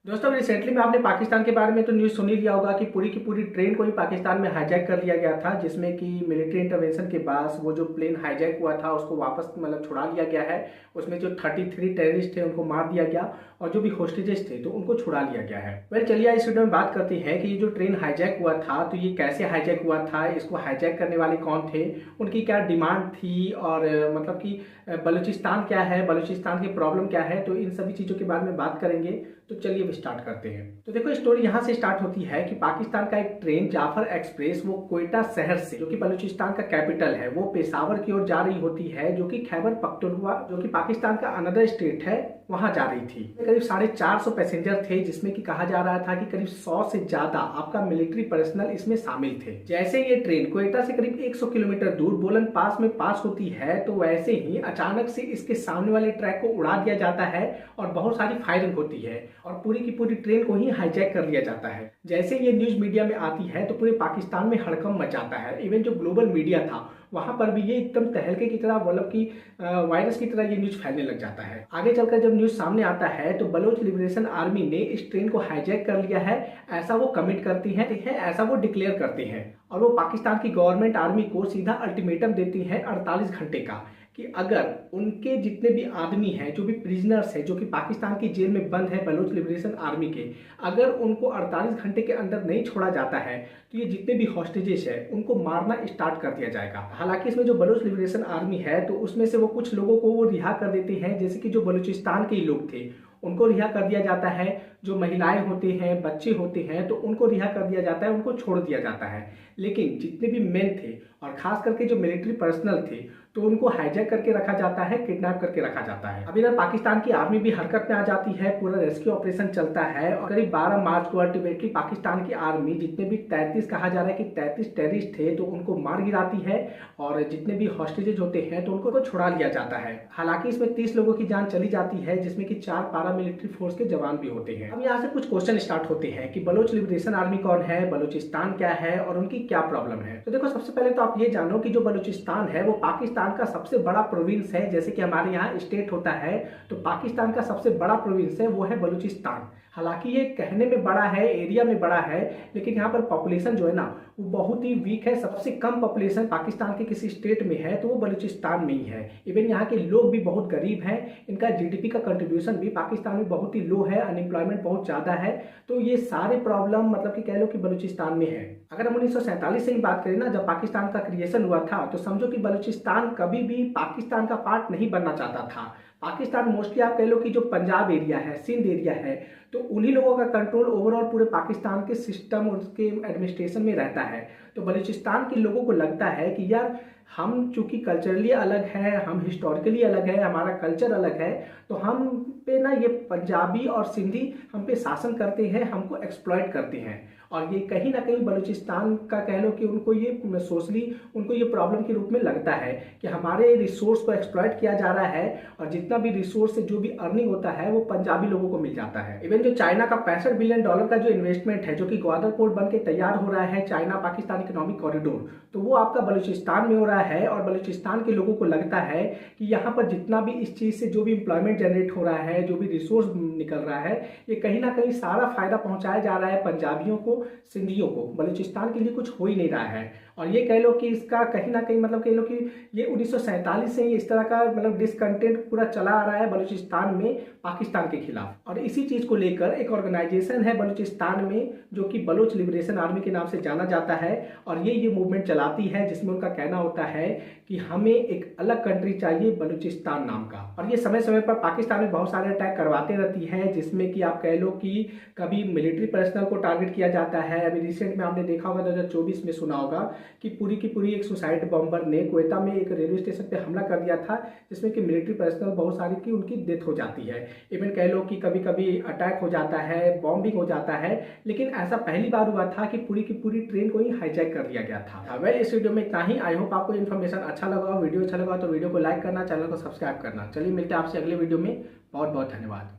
दोस्तों रिसेंटली में आपने पाकिस्तान के बारे में तो न्यूज़ सुन ही लिया होगा कि पूरी की पूरी ट्रेन को ही पाकिस्तान में हाईजैक कर लिया गया था, जिसमें कि मिलिट्री इंटरवेंशन के बाद वो जो प्लेन हाईजैक हुआ था उसको वापस छुड़ा लिया गया है। उसमें जो 33 टेररिस्ट थे उनको मार दिया गया और जो भी होस्टेजेस थे तो उनको छुड़ा लिया गया है। वेल चलिए इस वीडियो में बात करते हैं कि ये जो ट्रेन हाईजैक हुआ था तो ये कैसे हाईजैक हुआ था, इसको हाईजैक करने वाले कौन थे, उनकी क्या डिमांड थी और कि बलूचिस्तान क्या है, बलूचिस्तान की प्रॉब्लम क्या है, तो इन सभी चीज़ों के बारे में बात करेंगे। तो चलिए अब स्टार्ट करते हैं। तो देखो स्टोरी यहाँ से स्टार्ट होती है कि पाकिस्तान का एक ट्रेन जाफर एक्सप्रेस वो क्वेटा शहर से, जो कि बलूचिस्तान का कैपिटल है, वो पेशावर की ओर जा रही होती है, जो कि खैबर पख्तूनख्वा जो कि पाकिस्तान का अनदर स्टेट है वहां जा रही थी। करीब 450 पैसेंजर थे, जिसमें कि कहा जा रहा था कि करीब 100 से ज्यादा आपका मिलिट्री पर्सनल इसमें शामिल थे। जैसे ये ट्रेन क्वेटा से करीब 100 किलोमीटर दूर बोलन पास में पास होती है तो वैसे ही अचानक से इसके सामने वाले ट्रैक को उड़ा दिया जाता है और बहुत सारी फायरिंग होती है और पूरी की पूरी ट्रेन को ही हाईजैक कर लिया जाता है। जैसे ये न्यूज मीडिया में आती है तो पूरे पाकिस्तान में हड़कंप मचाता है। इवन जो ग्लोबल मीडिया था वहां पर भी ये एकदम तहलके की तरह कि वायरस की तरह ये न्यूज फैलने लग जाता है। आगे चलकर जब न्यूज सामने आता है तो बलोच लिबरेशन आर्मी ने इस ट्रेन को हाईजैक कर लिया है, ऐसा वो कमिट करती है, ऐसा वो डिक्लेयर करते हैं और वो पाकिस्तान की गवर्नमेंट आर्मी को सीधा अल्टीमेटम देती है 48 घंटे का कि अगर उनके जितने भी आदमी हैं, जो भी प्रिजनर्स हैं, जो कि पाकिस्तान की जेल में बंद है बलोच लिबरेशन आर्मी के, अगर उनको 48 घंटे के अंदर नहीं छोड़ा जाता है तो ये जितने भी हॉस्टेजेस है उनको मारना स्टार्ट कर दिया जाएगा। हालांकि इसमें जो बलोच लिबरेशन आर्मी है तो उसमें से वो कुछ लोगों को वो रिहा कर देते हैं, जैसे कि जो बलूचिस्तान के लोग थे उनको रिहा कर दिया जाता है, जो महिलाएं होते हैं, बच्चे होते हैं तो उनको रिहा कर दिया जाता है, उनको छोड़ दिया जाता है। लेकिन जितने भी मेन थे और खास करके जो मिलिट्री पर्सनल थे तो उनको हाईजैक करके रखा जाता है, किडनैप करके रखा जाता है। अब इधर पाकिस्तान की आर्मी भी हरकत में आ जाती है, पूरा रेस्क्यू ऑपरेशन चलता है और करीब 12 मार्च को अल्टीमेटली पाकिस्तान की आर्मी जितने भी 33 कहा जा रहा है कि 33 टेररिस्ट थे तो उनको मार गिराती है और जितने भी हॉस्टेजेज होते हैं तो उनको छुड़ा लिया जाता है। हालांकि इसमें 30 लोगों की जान चली जाती है, जिसमें कि 4 पारामिलिट्री फोर्स के जवान भी होते हैं। अब यहाँ से कुछ क्वेश्चन स्टार्ट होते हैं कि बलोच लिबरेशन आर्मी कौन है, बलूचिस्तान क्या है और उनकी क्या प्रॉब्लम है। तो देखो सबसे पहले तो आप ये जानो कि जो बलूचिस्तान है वो पाकिस्तान का सबसे बड़ा प्रोविंस है। जैसे कि हमारे यहाँ स्टेट होता है तो पाकिस्तान का सबसे बड़ा प्रोविंस है वो है बलूचिस्तान। हालांकि ये कहने में बड़ा है, एरिया में बड़ा है, लेकिन यहाँ पर पॉपुलेशन जो है ना वो बहुत ही वीक है। सबसे कम पॉपुलेशन पाकिस्तान के किसी स्टेट में है तो वो बलूचिस्तान में ही है। इवन यहाँ के लोग भी बहुत गरीब हैं, इनका जीडीपी का कंट्रीब्यूशन भी पाकिस्तान में बहुत ही लो है, अनएम्प्लॉयमेंट बहुत ज़्यादा है। तो ये सारे प्रॉब्लम कि कह लो कि बलूचिस्तान में है। अगर हम 1947 से ही बात करें ना, जब पाकिस्तान का क्रिएशन हुआ था, तो समझो कि बलूचिस्तान कभी भी पाकिस्तान का पार्ट नहीं बनना चाहता था। पाकिस्तान मोस्टली आप कह लो कि जो पंजाब एरिया है, सिंध एरिया है, तो उन्हीं लोगों का कंट्रोल ओवरऑल पूरे पाकिस्तान के सिस्टम और उसके एडमिनिस्ट्रेशन में रहता है। तो बलूचिस्तान के लोगों को लगता है कि यार हम चूंकि कल्चरली अलग है, हम हिस्टोरिकली अलग है, हमारा कल्चर अलग है, तो हम पे ना ये पंजाबी और सिंधी हम पे शासन करते हैं, हमको एक्सप्लॉइट करते हैं। और ये कहीं ना कहीं बलूचिस्तान का कह लो कि उनको ये सोशली उनको ये प्रॉब्लम के रूप में लगता है कि हमारे रिसोर्स को एक्सप्लॉइट किया जा रहा है और जितना भी रिसोर्स से जो भी अर्निंग होता है वो पंजाबी लोगों को मिल जाता है। इवन जो चाइना का $65 बिलियन का जो इन्वेस्टमेंट है, जो कि ग्वादर पोर्ट बन के तैयार हो रहा है, चाइना पाकिस्तान इकोनॉमिक कॉरिडोर, तो वो आपका बलूचिस्तान में हो रहा है। और बलूचिस्तान के लोगों को लगता है कि यहाँ पर जितना भी इस चीज़ से जो भी एम्प्लॉयमेंट जनरेट हो रहा है, जो भी रिसोर्स निकल रहा है, ये कहीं ना कहीं सारा फायदा पहुंचाया जा रहा है पंजाबियों को, सिंधियों को। बलूचिस्तान के लिए कुछ हो ही नहीं रहा है। और ये कह लो कि इसका कहीं ना कहीं कह लो कि ये 1947 से ही इस तरह का डिसकंटेंट पूरा चला आ रहा है बलूचिस्तान में पाकिस्तान के खिलाफ। और इसी चीज़ को लेकर एक ऑर्गेनाइजेशन है बलूचिस्तान में जो कि बलोच लिबरेशन आर्मी के नाम से जाना जाता है और ये मूवमेंट चलाती है, जिसमें उनका कहना होता है कि हमें एक अलग कंट्री चाहिए, बलूचिस्तान नाम का। और ये समय समय पर पाकिस्तान में बहुत सारे अटैक करवाते रहती है, जिसमें कि आप कह लो कि कभी मिलिट्री पर्सनल को टारगेट किया जाता है। अभी रिसेंट में आपने देखा होगा 2024 में सुना होगा कि पूरी की पूरी एक सुसाइड बॉम्बर ने क्वेटा में एक रेलवे स्टेशन पे हमला कर दिया था, जिसमें कि मिलिट्री पर्सनल बहुत सारी की उनकी डेथ हो जाती है। इवन कह लो कि कभी कभी अटैक हो जाता है, बॉम्बिंग हो जाता है, लेकिन ऐसा पहली बार हुआ था कि पूरी की पूरी ट्रेन को ही हाईजैक कर दिया गया था। वेल इस वीडियो में इतना ही। आई होप आपको इन्फॉर्मेशन अच्छा लगा, वीडियो अच्छा लगा तो वीडियो को लाइक करना, चैनल को सब्सक्राइब करना। चलिए मिलते हैं आपसे अगले वीडियो में। बहुत बहुत धन्यवाद।